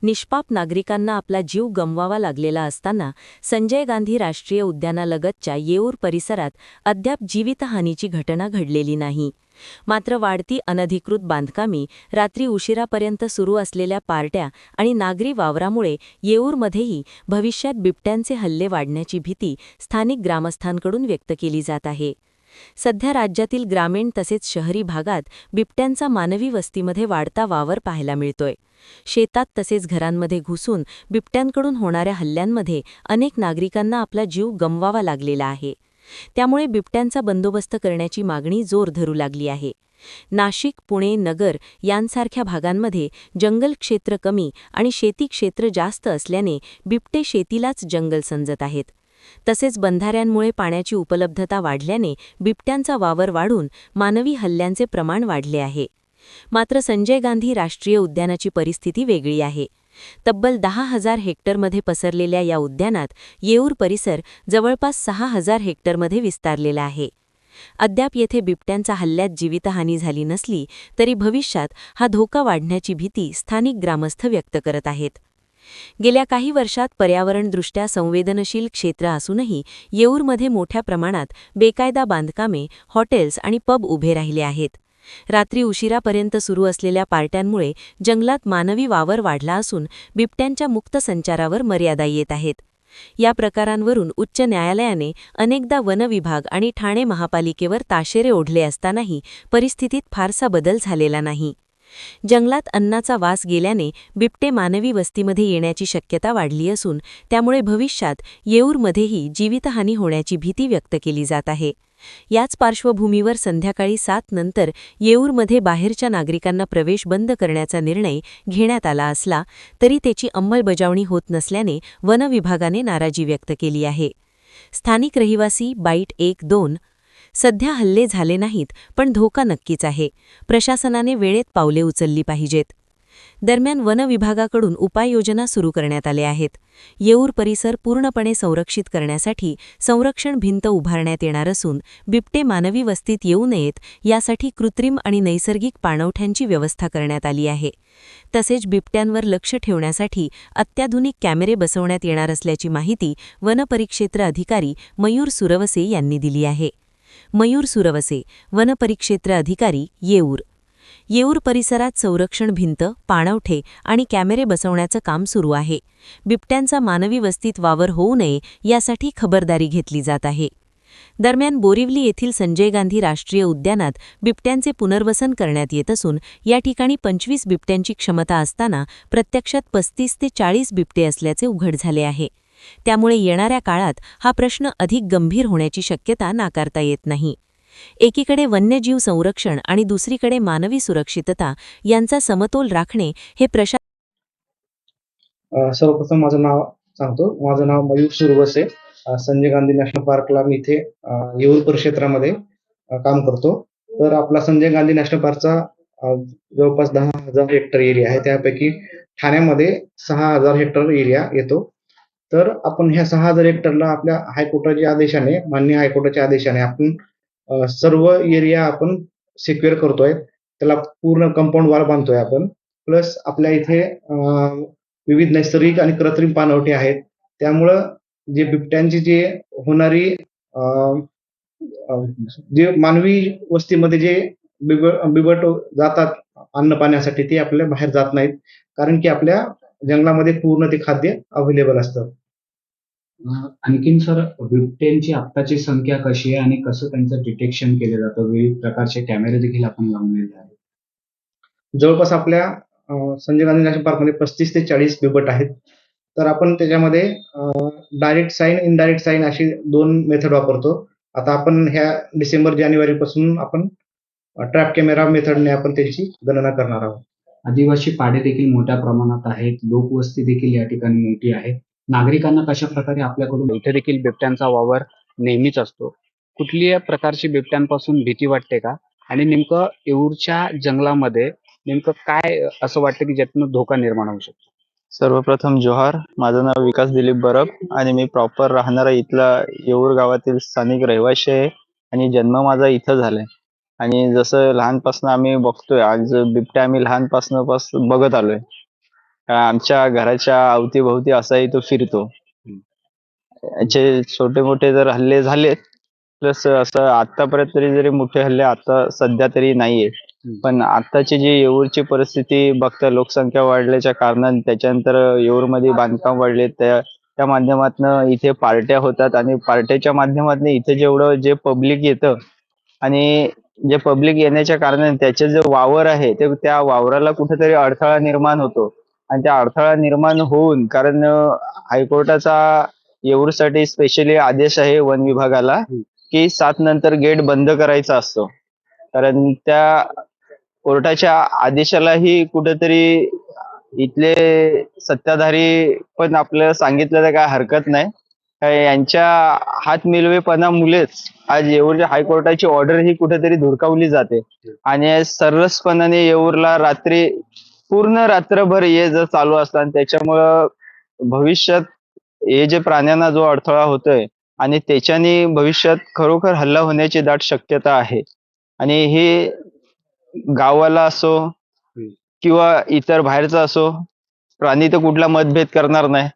निष्पाप नागरिकांना आपला जीव गमवावा लागलेला असताना संजय गांधी राष्ट्रीय उद्यानालगतच्या येऊर परिसरात अद्याप जीवितहानीची घटना घडलेली नाही. मात्र वाढती अनधिकृत बांधकामी, रात्री उशिरापर्यंत सुरू असलेल्या पार्ट्या आणि नागरी वावरामुळे येऊरमध्येही भविष्यात बिबट्यांचे हल्ले वाढण्याची भीती स्थानिक ग्रामस्थांकडून व्यक्त केली जात आहे. सध्या राज्यातील ग्रामीण तसेच शहरी भागात बिबट्यांचा मानवी वस्तीमध्ये वाढता वावर पाहायला मिळतोय. शेतात तसेच घरांमध्ये घुसून बिबट्यांकडून होणाऱ्या हल्ल्यांमध्ये अनेक नागरिकांना आपला जीव गमवावा लागलेला आहे. त्यामुळे बिबट्यांचा बंदोबस्त करण्याची मागणी जोर धरू लागली आहे. नाशिक, पुणे, नगर यांसारख्या भागांमध्ये जंगल क्षेत्र कमी आणि शेती क्षेत्र जास्त असल्याने बिबटे शेतीलाच जंगल समजत आहेत. तसेच बंधाऱ्यांमुळे पाण्याची उपलब्धता वाढल्याने बिबट्यांचा वावर वाढून मानवी हल्ल्यांचे प्रमाण वाढले आहे. मात्र संजय गांधी राष्ट्रीय उद्यानाची परिस्थिती वेगळी आहे. तब्बल 10,000 हेक्टरमध्ये पसरलेल्या या उद्यानात येऊर परिसर जवळपास 6,000 हेक्टरमध्ये विस्तारलेला आहे. अद्याप येथे बिबट्यांचा हल्ल्यात जीवितहानी झाली नसली तरी भविष्यात हा धोका वाढण्याची भीती स्थानिक ग्रामस्थ व्यक्त करत आहेत. गेल्या काही वर्षात पर्यावरणदृष्ट्या संवेदनशील क्षेत्र असूनही येऊरमध्ये मोठ्या प्रमाणात बेकायदा बांधकामे, हॉटेल्स आणि पब उभे राहिले आहेत. रात्री उशिरापर्यंत सुरू असलेल्या पार्ट्यांमुळे जंगलात मानवी वावर वाढला असून बिबट्यांच्या मुक्त संचारावर मर्यादा येत आहेत. या प्रकारांवरून उच्च न्यायालयाने अनेकदा वन विभाग आणि ठाणे महापालिकेवर ताशेरे ओढले असतानाही परिस्थितीत फारसा बदल झालेला नाही. जंगलात अन्नाचा वास गेल्याने बिबटे मानवी वस्तीमध्ये येण्याची शक्यता वाढली असून त्यामुळे भविष्यात येऊरमध्येही जीवितहानी होण्याची भीती व्यक्त केली जात आहे. याच पार्श्वभूमीवर संध्याकाळी 7 नंतर येऊरमध्ये बाहेरच्या नागरिकांना प्रवेश बंद करण्याचा निर्णय घेण्यात आला असला तरी त्याची अंमलबजावणी होत नसल्याने वन विभागाने नाराजी व्यक्त केली आहे. स्थानिक रहिवासी बाईट 1-2 सध्या हल्ले झाले नाहीत पण धोका नक्कीच आहे. प्रशासनाने वेळेत पावले उचलली पाहिजेत. दरम्यान वन विभागाकडून उपाययोजना सुरू करण्यात आल्या आहेत. येऊर परिसर पूर्णपणे संरक्षित करण्यासाठी संरक्षण भिंत उभारण्यात येणार असून बिबटे मानवी वस्तीत येऊ नयेत यासाठी कृत्रिम आणि नैसर्गिक पाणवठ्यांची व्यवस्था करण्यात आली आहे. तसेच बिबट्यांवर लक्ष ठेवण्यासाठी अत्याधुनिक कॅमेरे बसवण्यात येणार असल्याची माहिती वनपरिक्षेत्र अधिकारी मयूर सुरवसे यांनी दिली आहे. मयूर सुरवसे, वनपरिक्षेत्र अधिकारी, येऊर. येऊर परिसरात संरक्षण भिंत, पाणवठे आणि कॅमेरे बसवण्याचं काम सुरू आहे. बिबट्यांचा मानवी वस्तीत वावर होऊ नये यासाठी खबरदारी घेतली जात आहे. दरम्यान बोरिवली येथील संजय गांधी राष्ट्रीय उद्यानात बिबट्यांचे पुनर्वसन करण्यात येत असून या ठिकाणी 25 बिबट्यांची क्षमता असताना प्रत्यक्षात 35 ते 40 बिबटे असल्याचे उघड झाले आहे. त्यामुळे येणाऱ्या काळात हा प्रश्न अधिक गंभीर होण्याची शक्यता नाकारता येत नाही. एकीकडे वन्यजीव संरक्षण आणि दुसरीकडे मानवी सुरक्षितता यांचा समतोल राखणे हे सर्वप्रथम माझं नाव सांगतो. माझं नाव मयूर सुरवसे. संजय गांधी नॅशनल पार्कला मी इथे येऊर परिक्षेत्रामध्ये काम करतो. तर आपला संजय गांधी नॅशनल पार्कचा जवळपास 10,000 हेक्टर एरिया आहे. त्यापैकी ठाण्यामध्ये 6,000 हेक्टर एरिया येतो. तर आपण ह्या 6,000 हेक्टरला आपल्या हायकोर्टाच्या आदेशाने, माननीय हायकोर्टाच्या आदेशाने आपण सर्व एरिया आपण सिक्युअर करतोय. त्याला पूर्ण कंपाऊंड वॉल बांधतोय आपण. प्लस आपल्या इथे विविध नैसर्गिक आणि कृत्रिम पाणवठे आहेत. त्यामुळं जे बिबट्यांची जे होणारी जे मानवी वस्तीमध्ये जे बिबट जातात अन्न पाण्यासाठी ते आपल्या बाहेर जात नाहीत. कारण की आपल्या जंगलामध्ये पूर्ण ते खाद्य अवेलेबल असतं. आणखीन सर, बिबट्यांची आत्ताची संख्या कशी आहे आणि कसं त्यांचं डिटेक्शन केलं जातं? विविध प्रकारचे कॅमेरे देखील आपण लावलेले आहेत. जवळपास आपल्या संजय गांधी नॅशनल पार्कमध्ये 35 ते 40 बिबट आहेत. तर आपण त्याच्यामध्ये डायरेक्ट साईन, इनडायरेक्ट साईन अशी 2 मेथड वापरतो. आता आपण ह्या डिसेंबर-जानेवारी पासून आपण ट्रॅप कॅमेरा मेथडने आपण त्याची गणना करणार आहोत. आदिवासी पाडे देखील मोठ्या प्रमाणात आहेत. लोकवस्ती देखील या ठिकाणी मोठी आहे. नागरिकांना कशा प्रकारे आपल्याकडून इथे देखील बिबट्यांचा वावर नेहमीच असतो. कुठल्याही प्रकारची बिबट्यांपासून भीती वाटते का? आणि नेमकं येऊरच्या जंगलामध्ये नेमकं काय असं वाटतं की ज्यातून धोका निर्माण होऊ शकतो? सर्वप्रथम जोहार. माझं नाव विकास दिलीप बरब आणि मी प्रॉपर राहणारा इथला येऊर गावातील स्थानिक रहिवासी आहे आणि जन्म माझा इथं झालाय. आणि जसं लहानपासून आम्ही बघतोय, आज बिबट्या आम्ही लहानपासून बघत आलोय. आमच्या घराच्या अवतीभोवती असाही तो फिरतो. याचे छोटे मोठे जर हल्ले झालेत, प्लस असं आतापर्यंत तरी जरी मोठे हल्ले आता सध्या तरी नाहीये. पण आताची जी येऊरची परिस्थिती बघता, लोकसंख्या वाढल्याच्या कारणाने, त्याच्यानंतर येऊरमध्ये बांधकाम वाढले, त्या माध्यमातनं इथे पार्ट्या होतात आणि पार्ट्याच्या माध्यमातून इथे जेवढं जे पब्लिक येतं आणि जे पब्लिक येण्याच्या कारणाने त्याचे जे वावर आहे ते त्या वावराला कुठेतरी अडथळा निर्माण होतो. आणि त्या अडथळा निर्माण होऊन, कारण हायकोर्टाचा येऊरसाठी स्पेशली आदेश आहे वन विभागाला, की 7 नंतर गेट बंद करायचा असतो. कारण त्या कोर्टाच्या आदेशालाही कुठेतरी इथले सत्ताधारी पण आपल्याला सांगितलं तर काय हरकत नाही. यांच्या हातमिळवेपणामुळेच आज येऊरच्या हायकोर्टाची ऑर्डर ही कुठेतरी धुडकावली जाते आणि सर्रासपणाने येऊरला रात्री पूर्ण रात्रभर ये जा चालू असतं आणि त्याच्यामुळं भविष्यात हे जे प्राण्यांना जो अडथळा होतोय आणि त्याच्याने भविष्यात खरोखर हल्ला होण्याची दाट शक्यता आहे. आणि हे गावाला असो किंवा इतर बाहेरचा असो, प्राणी तर कुठला मतभेद करणार नाही.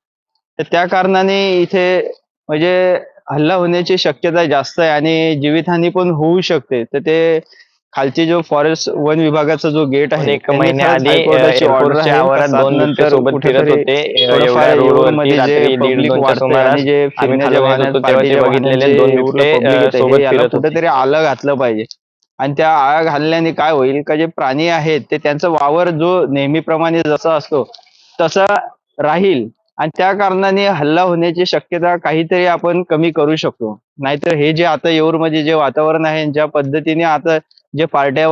तर त्या कारणाने इथे म्हणजे हल्ला होण्याची शक्यता जास्त आहे आणि जीवितहानी पण होऊ शकते. तर ते खालची जो फॉरेस्ट वन विभागाचा जो गेट आहे, एक त्यांनी खरंच महिन्याआधी हायकोर्टाची ऑर्डर एअरपोर्टच्या आहे आवारात का 7 दोन बिबटे नंतर सोबत फिरत कुठेतरी होते. थोडंफार एवढ्या रोडवरती येऊरमध्ये जे रात्री पब्लिक 1:30-2च्या वाढतंय आणि सुमारास जे आम्ही फिरण्याच्या खालून येत वाहनात, होतो तेव्हा ते पार्टीच्या वाहनात बघितलेले जे 2 येऊरला बिबटे पब्लिक येते, सोबत हे याला फिरत होते. कुठेतरी आळा घातलं पाहिजे. आणि त्या आळा घालण्याने काय होईल का जे प्राणी आहेत ते त्यांचा वावर जो नेहमीप्रमाणे जसा असतो तसा राहील आणि त्या कारणाने हल्ला होण्याची शक्यता काहीतरी आपण कमी करू शकतो. नाहीतर हे जे आता येऊरमध्ये जे वातावरण आहे, ज्या पद्धतीने आता जे पार्ट्या